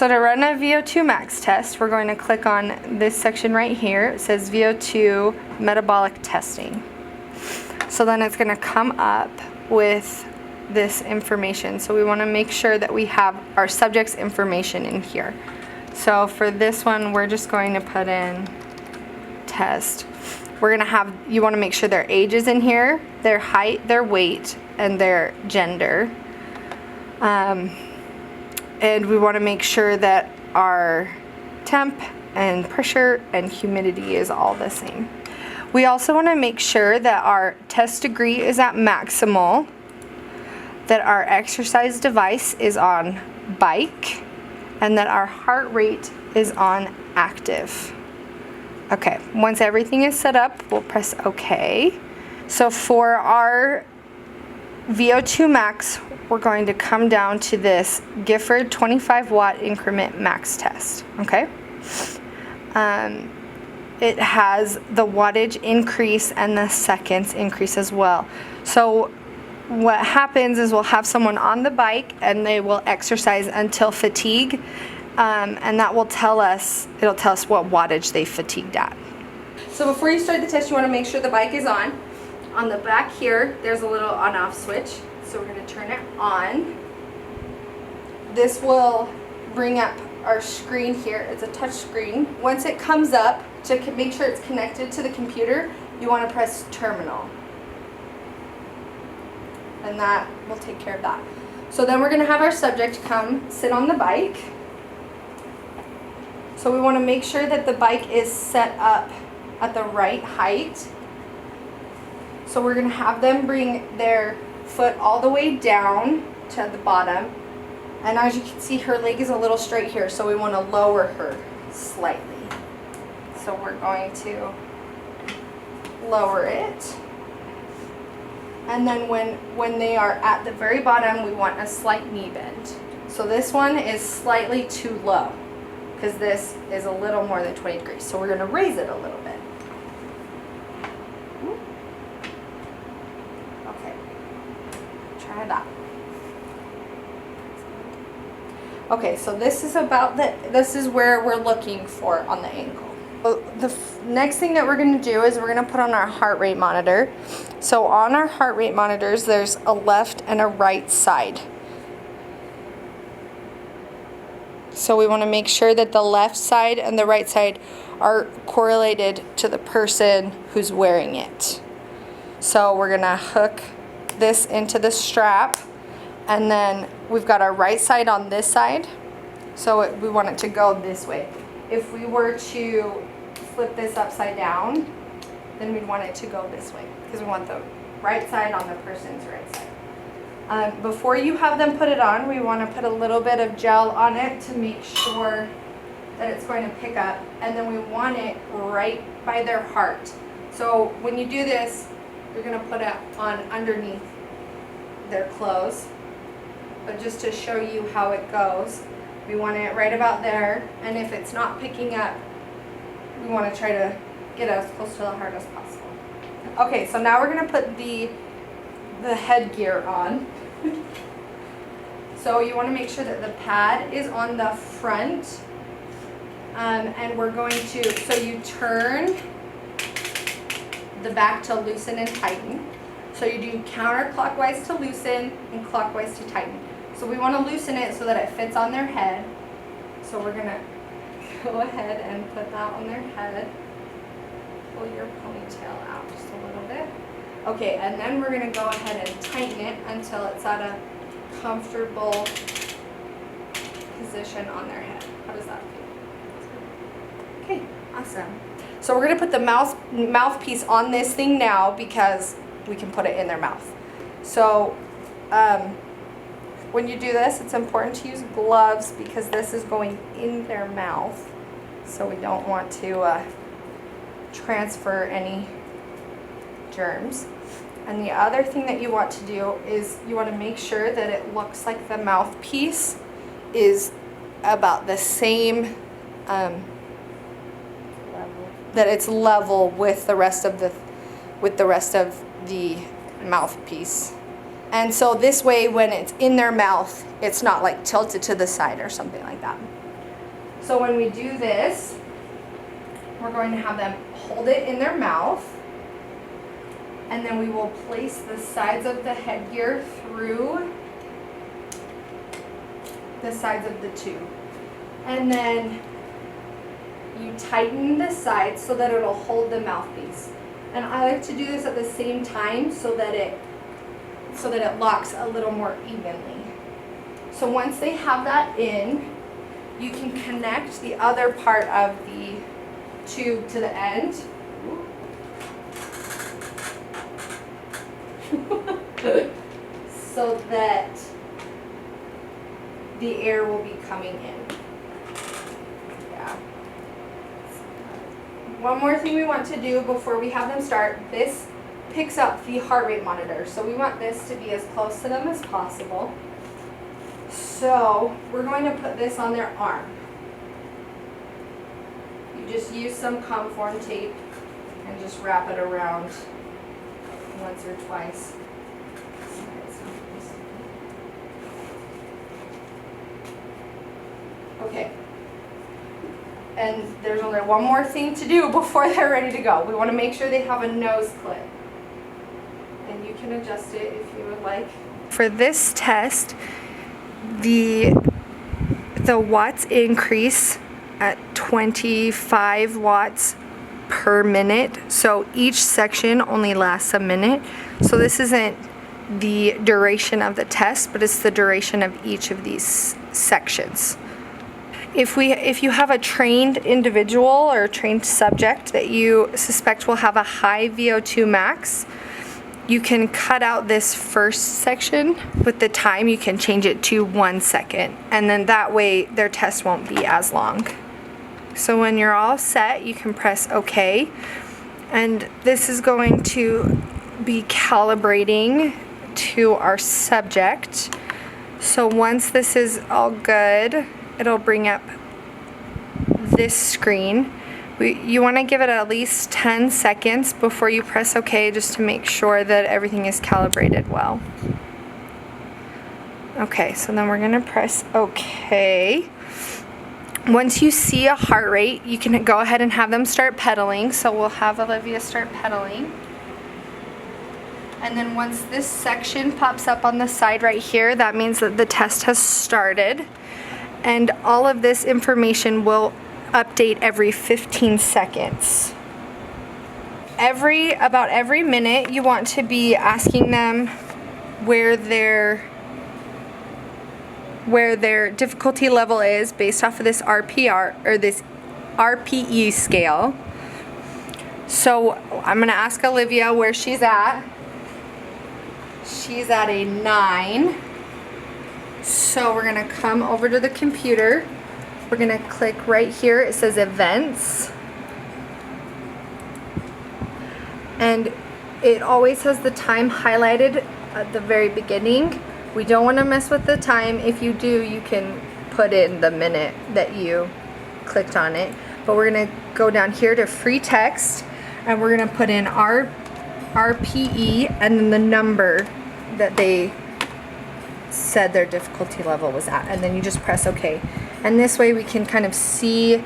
So to run a VO2 Max test, we're going to click on this section right here. It says VO2 Metabolic Testing. So then it's going to come up with this information. So we want to make sure that we have our subject's information in here. So for this one, we're just going to put in test. We're going to have, you want to make sure their age is in here, their height, their weight, and their gender. And we want to make sure that our temp and pressure and humidity is all the same. We also want to make sure that our test degree is at maximal, that our exercise device is on bike, and that our heart rate is on active. Okay, once everything is set up, we'll press OK. So for our VO2 max, we're going to come down to this Gifford 25 watt increment max test, okay? It has the wattage increase and the seconds increase as well. So what happens is we'll have someone on the bike and they will exercise until fatigue, and that will tell us, it'll tell us what wattage they fatigued at. So before you start the test, you want to make sure the bike is on. On the back here, there's a little on-off switch. So we're going to turn it on. This will bring up our screen here. It's a touch screen. Once it comes up, to make sure it's connected to the computer, you want to press terminal. And that will take care of that. So then we're going to have our subject come sit on the bike. So we want to make sure that the bike is set up at the right height. So we're going to have them bring their foot all the way down to the bottom. And as you can see, her leg is a little straight here, so we want to lower her slightly. So we're going to lower it. And then when they are at the very bottom, we want a slight knee bend. So this one is slightly too low because this is a little more than 20 degrees. So we're going to raise it a little bit. Okay, try that. Okay, so this is about this is where we're looking for on the ankle. The next thing that we're going to do is we're going to put on our heart rate monitor. So on our heart rate monitors, there's a left and a right side. So we want to make sure that the left side and the right side are correlated to the person who's wearing it. So we're going to hook this into the strap, and then we've got our right side on this side. So we want it to go this way. If we were to flip this upside down, then we'd want it to go this way because we want the right side on the person's right side. Before you have them put it on, we want to put a little bit of gel on it to make sure that it's going to pick up, and then we want it right by their heart. So when you do this, you're going to put it on underneath their clothes, but just to show you how it goes, we want it right about there, and if it's not picking up, we want to try to get as close to the heart as possible. Okay, so now we're going to put the headgear on. So you want to make sure that the pad is on the front, and we're going to, so you turn the back to loosen and tighten. So you do counterclockwise to loosen and clockwise to tighten. So we want to loosen it so that it fits on their head. So we're going to go ahead and put that on their head. Pull your ponytail out just a little bit. Okay, and then we're going to go ahead and tighten it until it's at a comfortable position on their head. How does that feel? Okay, awesome. So we're going to put the mouthpiece on this thing now because we can put it in their mouth. So when you do this, it's important to use gloves because this is going in their mouth. So we don't want to transfer any germs. And the other thing that you want to do is you want to make sure that it looks like the mouthpiece is about the same, that it's level with the rest of the mouthpiece. And so this way when it's in their mouth, it's not like tilted to the side or something like that. So when we do this, we're going to have them hold it in their mouth, and then we will place the sides of the headgear through the sides of the tube. And then you tighten the sides so that it'll hold the mouthpiece. And I like to do this at the same time so that it locks a little more evenly. So once they have that in, you can connect the other part of the tube to the end. So that the air will be coming in. Yeah. One more thing we want to do before we have them start, this picks up the heart rate monitor. So we want this to be as close to them as possible. So we're going to put this on their arm. You just use some conform tape and just wrap it around once or twice. Okay. And there's only one more thing to do before they're ready to go. We want to make sure they have a nose clip. And you can adjust it if you would like. For this test, the watts increase at 25 watts per minute. So each section only lasts a minute. So this isn't the duration of the test, but it's the duration of each of these sections. If you have a trained individual or a trained subject that you suspect will have a high VO2 max, you can cut out this first section. With the time, you can change it to 1 second, and then that way their test won't be as long. So when you're all set, you can press OK, and this is going to be calibrating to our subject. So once this is all good, it'll bring up this screen. You want to give it at least 10 seconds before you press OK, just to make sure that everything is calibrated well. Okay, so then we're going to press OK. Once you see a heart rate, you can go ahead and have them start pedaling. So we'll have Olivia start pedaling. And then once this section pops up on the side right here, that means that the test has started. And all of this information will update every 15 seconds. About every minute, you want to be asking them where their difficulty level is based off of this RPR or this RPE scale. So I'm going to ask Olivia where she's at. She's at a 9. So we're going to come over to the computer. We're going to click right here. It says events. And it always has the time highlighted at the very beginning. We don't want to mess with the time. If you do, you can put in the minute that you clicked on it. But we're going to go down here to free text, and we're going to put in our RPE and then the number that they said their difficulty level was at, and then you just press OK. And this way we can kind of see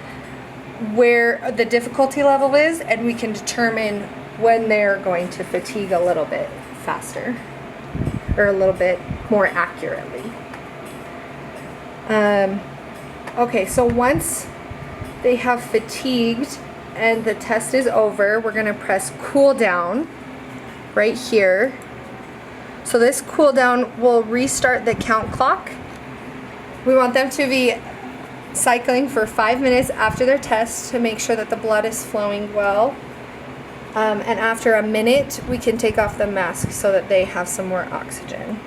where the difficulty level is, and we can determine when they're going to fatigue a little bit faster or a little bit more accurately. Okay, so once they have fatigued and the test is over, we're going to press cool down right here. So this cool down will restart the count clock. We want them to be cycling for 5 minutes after their test to make sure that the blood is flowing well. And after a minute, we can take off the mask so that they have some more oxygen.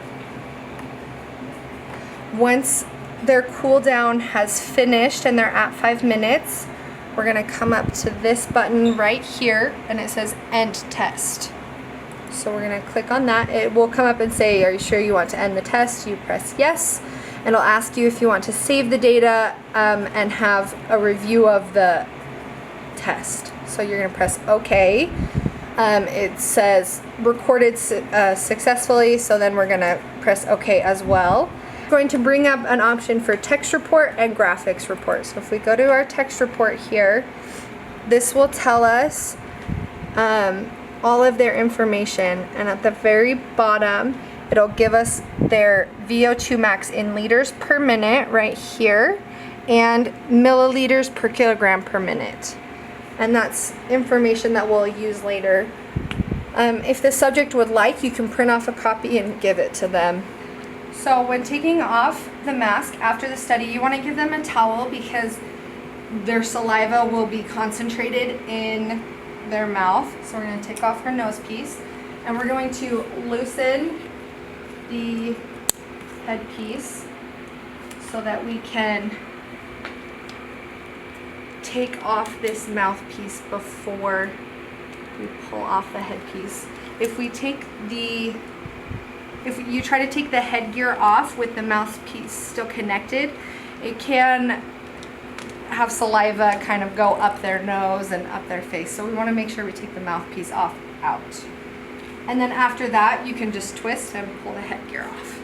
Once their cool down has finished and they're at 5 minutes, we're going to come up to this button right here, and it says end test. So we're going to click on that. It will come up and say, are you sure you want to end the test? You press yes. And it'll ask you if you want to save the data and have a review of the test. So you're going to press OK. It says recorded successfully, so then we're going to press OK as well. going to bring up an option for text report and graphics report. So if we go to our text report here, this will tell us all of their information, and at the very bottom it'll give us their VO2 max in liters per minute right here and milliliters per kilogram per minute, and that's information that we'll use later. If the subject would like, you can print off a copy and give it to them. So when taking off the mask after the study, you want to give them a towel because their saliva will be concentrated in their mouth. So we're going to take off her nose piece, and we're going to loosen the headpiece so that we can take off this mouthpiece before we pull off the headpiece. If you try to take the headgear off with the mouthpiece still connected, it can have saliva kind of go up their nose and up their face. So we want to make sure we take the mouthpiece off out. And then after that, you can just twist and pull the headgear off.